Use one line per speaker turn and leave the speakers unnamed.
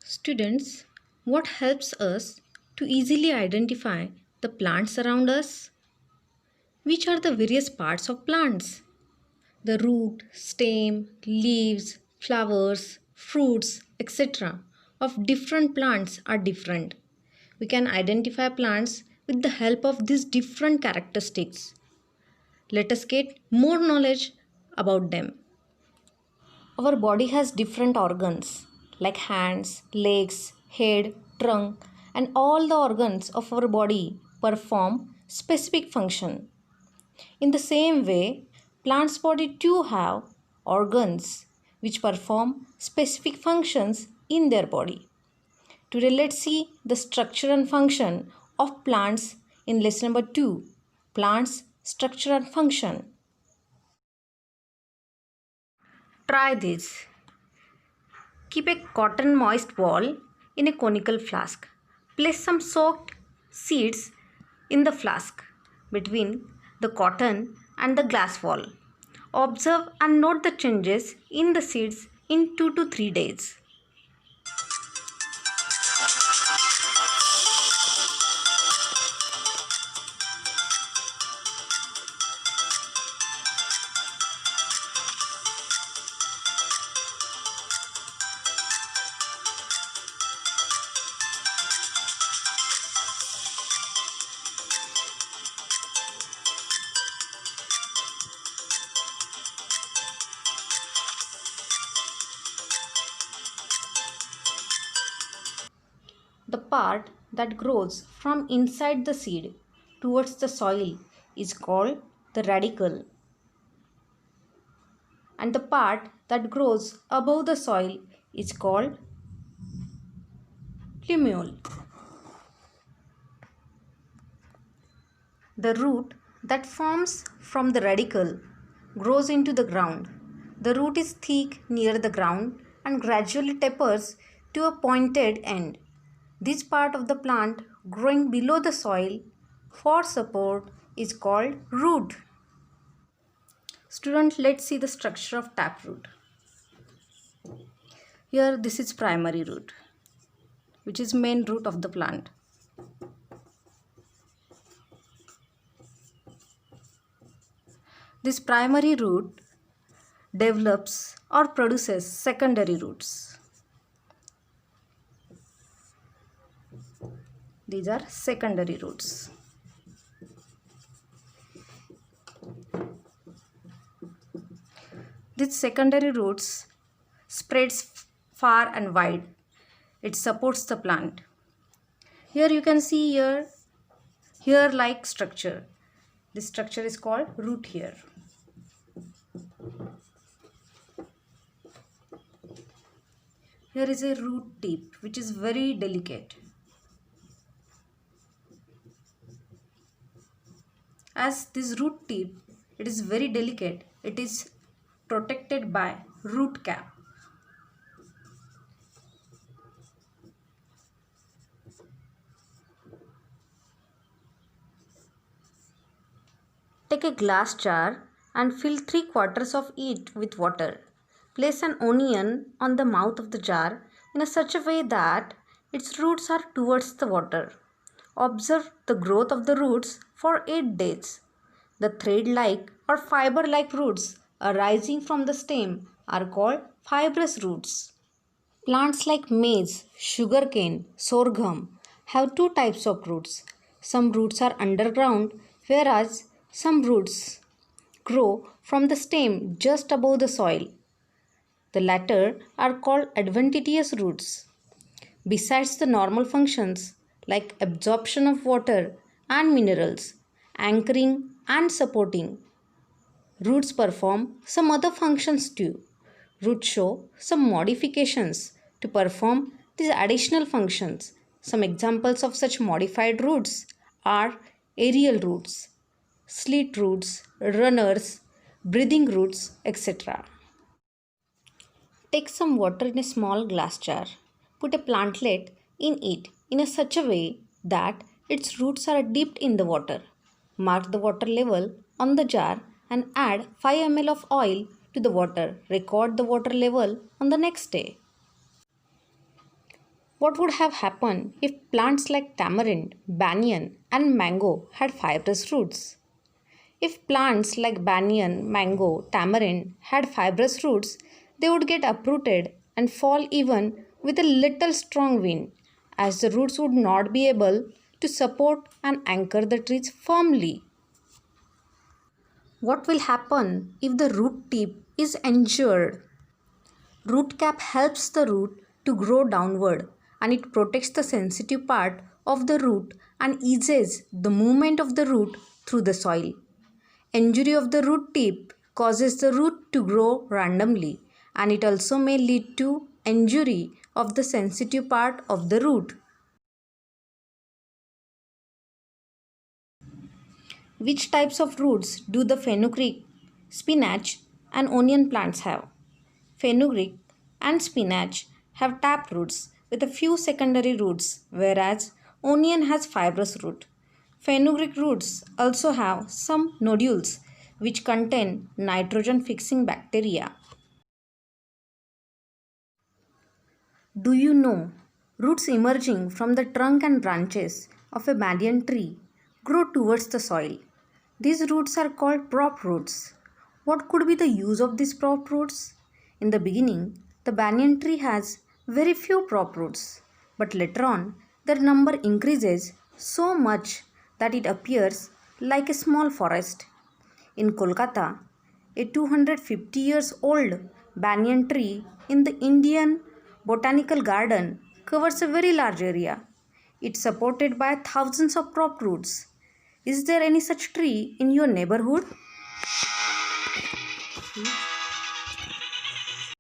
Students, what helps us to easily identify the plants around us? Which are the various parts of plants? The root, stem, leaves, flowers, fruits, etc. of different plants are different. We can identify plants with the help of these different characteristics. Let us get more knowledge about them. Our body has different organs like hands, legs, head, trunk, and all the organs of our body perform specific function. In the same way, plants' body too have organs which perform specific functions in their body. Today let's see the structure and function of plants in lesson number 2, plants, structure and function. Try this. Keep a cotton moist ball in a conical flask. Place some soaked seeds in the flask between the cotton and the glass wall. Observe and note the changes in the seeds in 2 to 3 days. The part that grows from inside the seed towards the soil is called the radicle, and the part that grows above the soil is called plumule. The root that forms from the radicle grows into the ground. The root is thick near the ground and gradually tapers to a pointed end. This part of the plant growing below the soil for support is called root. Student, let's see the structure of taproot. Here this is primary root, which is main root of the plant. This primary root develops or produces secondary roots. These are secondary roots. These secondary roots spreads far and wide. It supports the plant. Here you can see here like structure. This structure is called root hair. Here is a root tip which is very delicate. As this root tip, it is very delicate, it is protected by root cap. Take a glass jar and fill 3/4 of it with water. Place an onion on the mouth of the jar in such a way that its roots are towards the water. Observe the growth of the roots for 8 days. The thread-like or fiber-like roots arising from the stem are called fibrous roots. Plants like maize, sugarcane, sorghum have two types of roots. Some roots are underground, whereas some roots grow from the stem just above the soil. The latter are called adventitious roots. Besides the normal functions like absorption of water and minerals, anchoring and supporting, roots perform some other functions too. Roots show some modifications to perform these additional functions. Some examples of such modified roots are aerial roots, slit roots, runners, breathing roots, etc. Take some water in a small glass jar. Put a plantlet in it in such a way that its roots are dipped in the water. Mark the water level on the jar and add 5 ml of oil to the water, record the water level on the next day. What would have happened if plants like tamarind, banyan, and mango had fibrous roots? If plants like banyan, mango, tamarind had fibrous roots, they would get uprooted and fall even with a little strong wind, as the roots would not be able to support and anchor the trees firmly. What will happen if the root tip is injured? Root cap helps the root to grow downward, and it protects the sensitive part of the root and eases the movement of the root through the soil. Injury of the root tip causes the root to grow randomly, and it also may lead to injury of the sensitive part of the root. Which types of roots do the fenugreek, spinach, and onion plants have? Fenugreek and spinach have tap roots with a few secondary roots, whereas onion has fibrous root. Fenugreek roots also have some nodules which contain nitrogen fixing bacteria. Do you know roots emerging from the trunk and branches of a banyan tree grow towards the soil? These roots are called prop roots. What could be the use of these prop roots? In the beginning, the banyan tree has very few prop roots, but later on, their number increases so much that it appears like a small forest. In Kolkata, a 250 years old banyan tree in the Indian Botanical Garden covers a very large area. It's supported by thousands of prop roots. Is there any such tree in your neighborhood?